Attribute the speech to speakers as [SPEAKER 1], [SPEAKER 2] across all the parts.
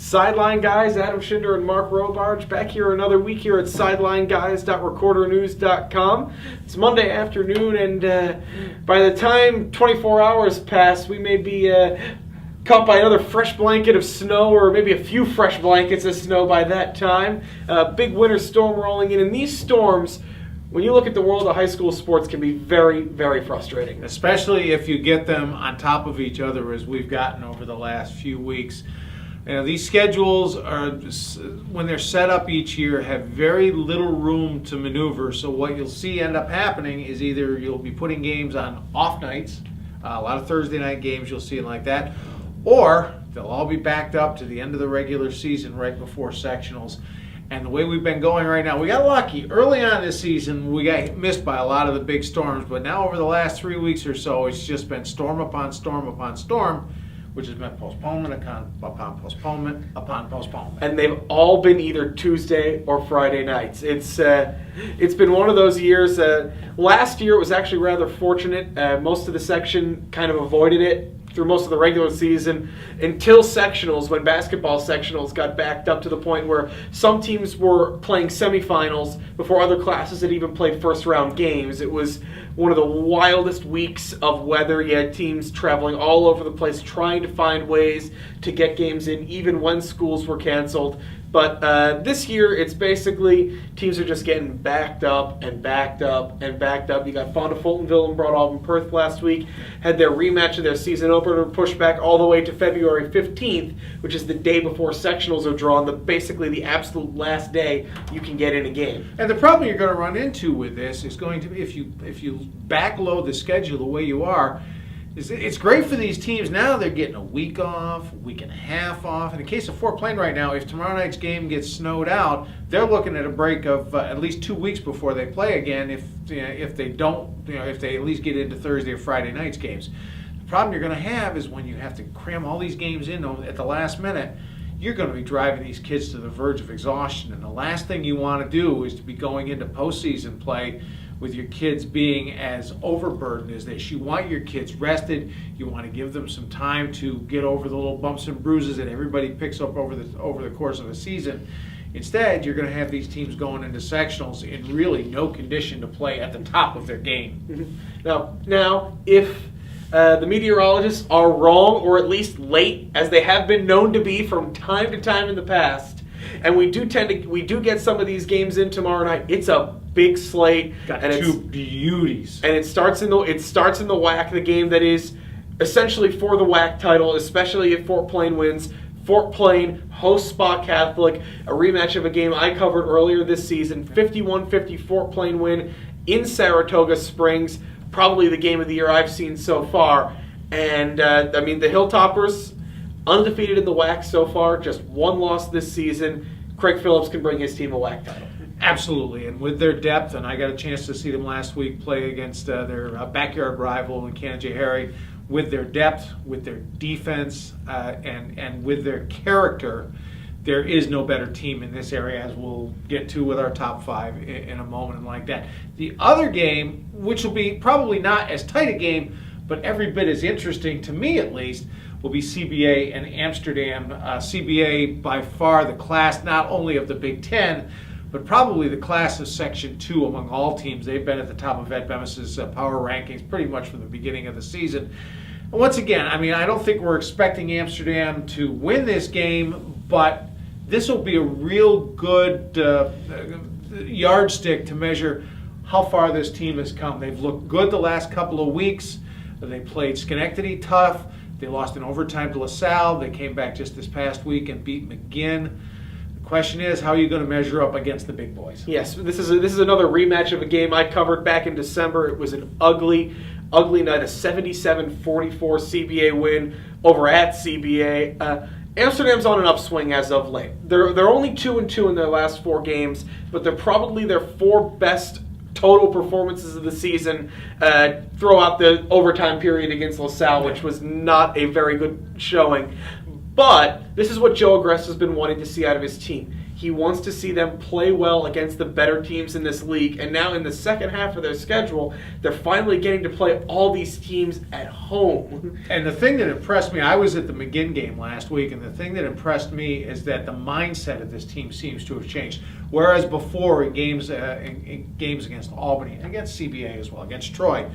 [SPEAKER 1] Sideline Guys, Adam Schinder and Mark Robarge, back here another week here at SidelineGuys.recordernews.com. It's Monday afternoon, and by the time 24 hours pass, we may be caught by another fresh blanket of snow, or maybe a few fresh blankets of snow by that time. Big winter storm rolling in, and these storms, when you look at the world of high school sports, can be very, very frustrating.
[SPEAKER 2] Especially if you get them on top of each other, as we've gotten over the last few weeks. You know, these schedules are, when they're set up each year, have very little room to maneuver. So what you'll see end up happening is either you'll be putting games on off nights, a lot of Thursday night games you'll see like that, or they'll all be backed up to the end of the regular season right before sectionals. And the way we've been going right now, we got lucky. Early on this season, we got missed by a lot of the big storms, but now over the last 3 weeks or so, it's just been storm upon storm upon storm, which has been postponement upon postponement upon postponement.
[SPEAKER 1] And they've all been either Tuesday or Friday nights. It's been one of those years. Last year it was actually rather fortunate. Most of the section kind of avoided it through most of the regular season until sectionals, when basketball sectionals got backed up to the point where some teams were playing semifinals before other classes had even played first round games. It was one of the wildest weeks of weather. You had teams traveling all over the place trying to find ways to get games in even when schools were canceled. But this year, it's basically teams are just getting backed up and backed up and backed up. You got Fonda Fultonville and Broad Alban Perth last week, had their rematch of their season opener pushed back all the way to February 15th, which is the day before sectionals are drawn, basically the absolute last day you can get in a game.
[SPEAKER 2] And the problem you're going to run into with this is going to be, if you backload the schedule the way you are, it's great for these teams. Now they're getting a week off, a week and a half off. In the case of Fort Plain right now, if tomorrow night's game gets snowed out, they're looking at a break of at least 2 weeks before they play again. If they don't, if they at least get into Thursday or Friday night's games. The problem you're going to have is when you have to cram all these games in at the last minute, you're going to be driving these kids to the verge of exhaustion. And the last thing you want to do is to be going into postseason play with your kids being as overburdened as this. You want your kids rested. You want to give them some time to get over the little bumps and bruises that everybody picks up over the course of a season. Instead, you're going to have these teams going into sectionals in really no condition to play at the top of their game.
[SPEAKER 1] Mm-hmm. Now, if the meteorologists are wrong, or at least late, as they have been known to be from time to time in the past, and we do get some of these games in tomorrow night. It's a big slate,
[SPEAKER 2] got
[SPEAKER 1] and
[SPEAKER 2] two beauties,
[SPEAKER 1] and it starts in the WAC, the game that is essentially for the WAC title, especially if Fort Plain wins. Fort Plain hosts Spa Catholic, a rematch of a game I covered earlier this season. 51-50 Fort Plain win in Saratoga Springs, probably the game of the year I've seen so far. And the Hilltoppers, undefeated in the WAC so far, just one loss this season. Craig Phillips can bring his team a WAC title.
[SPEAKER 2] Absolutely, and with their depth, and I got a chance to see them last week play against their backyard rival in Canajoharie. With their depth, with their defense, and with their character, there is no better team in this area, as we'll get to with our top five in a moment and like that. The other game, which will be probably not as tight a game, but every bit as interesting, to me at least, will be CBA and Amsterdam. CBA by far the class not only of the Big Ten, but probably the class of Section 2 among all teams. They've been at the top of Ed Bemis's power rankings pretty much from the beginning of the season. And once again, I don't think we're expecting Amsterdam to win this game, but this will be a real good yardstick to measure how far this team has come. They've looked good the last couple of weeks. They played Schenectady tough. They lost in overtime to LaSalle. They came back just this past week and beat McGinn. The question is, how are you going to measure up against the big boys?
[SPEAKER 1] Yes, this is another rematch of a game I covered back in December. It was an ugly night, a 77-44 CBA win over at CBA. Amsterdam's on an upswing as of late. They're only 2-2 in their last 4 games, but they're probably their 4 best total performances of the season. Throw out the overtime period against LaSalle, which was not a very good showing. But this is what Joe Agresta has been wanting to see out of his team. He wants to see them play well against the better teams in this league. And now in the second half of their schedule, they're finally getting to play all these teams at home.
[SPEAKER 2] And the thing that impressed me, I was at the McGinn game last week, and the thing that impressed me is that the mindset of this team seems to have changed. Whereas before in games against Albany, against CBA as well, against Troy,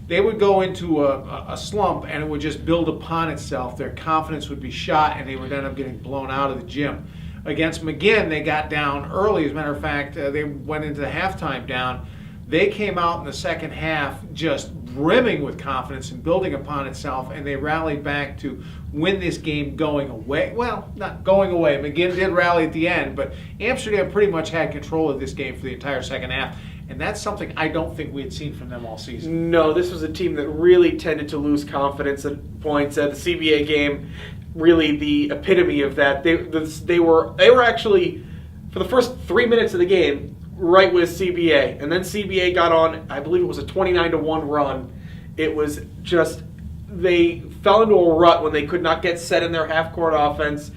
[SPEAKER 2] they would go into a slump and it would just build upon itself. Their confidence would be shot and they would end up getting blown out of the gym. Against McGinn, they got down early. As a matter of fact, they went into the halftime down. They came out in the second half just brimming with confidence and building upon itself, and they rallied back to win this game going away. Well, not going away. McGinn did rally at the end, but Amsterdam pretty much had control of this game for the entire second half. And that's something I don't think we had seen from them all season.
[SPEAKER 1] No, this was a team that really tended to lose confidence at points. The CBA game, really the epitome of that. They were actually, for the first 3 minutes of the game, right with CBA. And then CBA got on, I believe it was a 29-1 run. It was just, they fell into a rut when they could not get set in their half-court offense.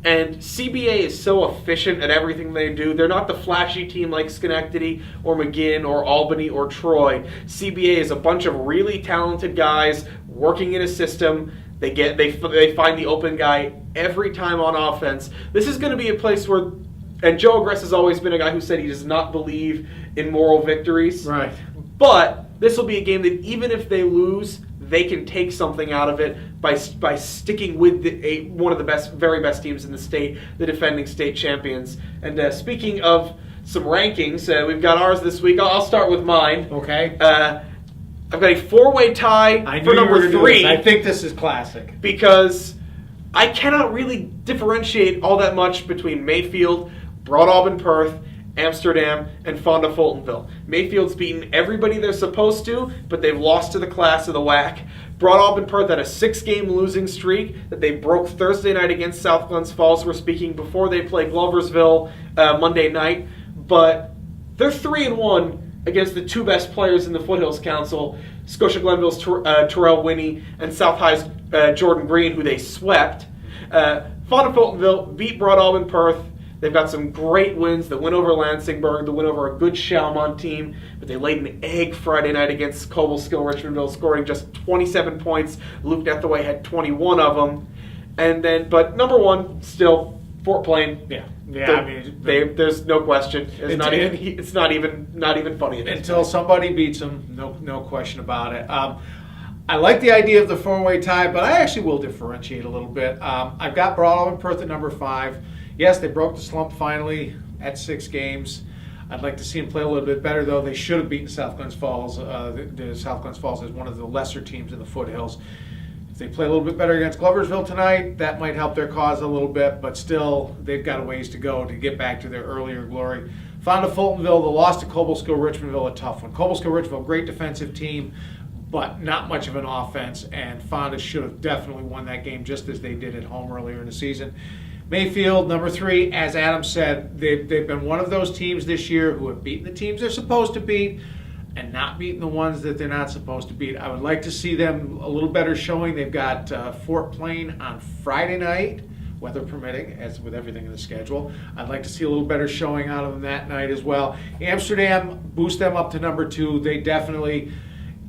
[SPEAKER 1] And CBA is so efficient at everything they do. They're not the flashy team like Schenectady or McGinn or Albany or Troy. CBA is a bunch of really talented guys working in a system. They find the open guy every time on offense. This is going to be a place where, and Joe Agress has always been a guy who said he does not believe in moral victories.
[SPEAKER 2] Right.
[SPEAKER 1] But this will be a game that even if they lose, they can take something out of it by sticking with one of the very best teams in the state, the defending state champions. And speaking of some rankings, we've got ours this week. I'll start with mine.
[SPEAKER 2] Okay.
[SPEAKER 1] I've got a four-way tie for number 3.
[SPEAKER 2] I think this is classic.
[SPEAKER 1] Because I cannot really differentiate all that much between Mayfield, Broad Auburn Perth, Amsterdam, and Fonda Fultonville. Mayfield's beaten everybody they're supposed to, but they've lost to the class of the WAC. Broad Auburn Perth had a 6-game losing streak that they broke Thursday night against South Glens Falls. We're speaking before they play Gloversville Monday night. But they're 3-1 against the 2 best players in the Foothills Council, Scotia Glenville's Terrell Winnie and South High's Jordan Green, who they swept. Fonda Fultonville beat Broad Auburn Perth. They've got some great wins. The win over Lansingburg, the win over a good Chalmont team, but they laid an egg Friday night against Cobleskill Richmondville, scoring just 27 points. Luke Nethaway had 21 of them. And then, but number 1, still Fort Plain.
[SPEAKER 2] Yeah.
[SPEAKER 1] There's no question. It's not even funny
[SPEAKER 2] until somebody beats them. No question about it. I like the idea of the 4-way tie, but I actually will differentiate a little bit. I've got Broad Auburn Perth at number 5. Yes, they broke the slump finally at 6 games. I'd like to see them play a little bit better, though. They should have beaten South Glens Falls. The South Glens Falls is one of the lesser teams in the Foothills. If they play a little bit better against Gloversville tonight, that might help their cause a little bit, but still, they've got a ways to go to get back to their earlier glory. Fonda Fultonville, the loss to Cobleskill Richmondville, a tough one. Cobleskill Richmondville, great defensive team, but not much of an offense, and Fonda should have definitely won that game just as they did at home earlier in the season. Mayfield, number 3, as Adam said, they've been one of those teams this year who have beaten the teams they're supposed to beat and not beaten the ones that they're not supposed to beat. I would like to see them a little better showing. They've got Fort Plain on Friday night, weather permitting, as with everything in the schedule. I'd like to see a little better showing out of them that night as well. Amsterdam, boost them up to number 2. They definitely,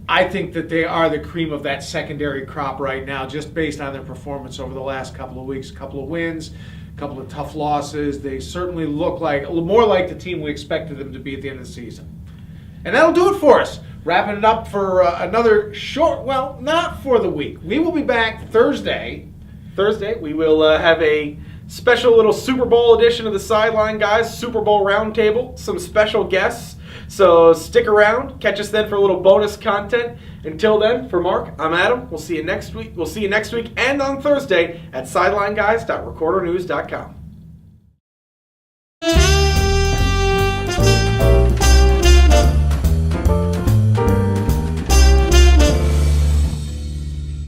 [SPEAKER 2] I think that they are the cream of that secondary crop right now, just based on their performance over the last couple of weeks. A couple of wins, a couple of tough losses. They certainly look like more like the team we expected them to be at the end of the season. And that'll do it for us. Wrapping it up for another short, well, not for the week. We will be back Thursday.
[SPEAKER 1] We will have a special little Super Bowl edition of the Sideline Guys, Super Bowl Roundtable, some special guests. So stick around. Catch us then for a little bonus content. Until then, for Mark, I'm Adam. We'll see you next week. And on Thursday at sidelineguys.recordernews.com.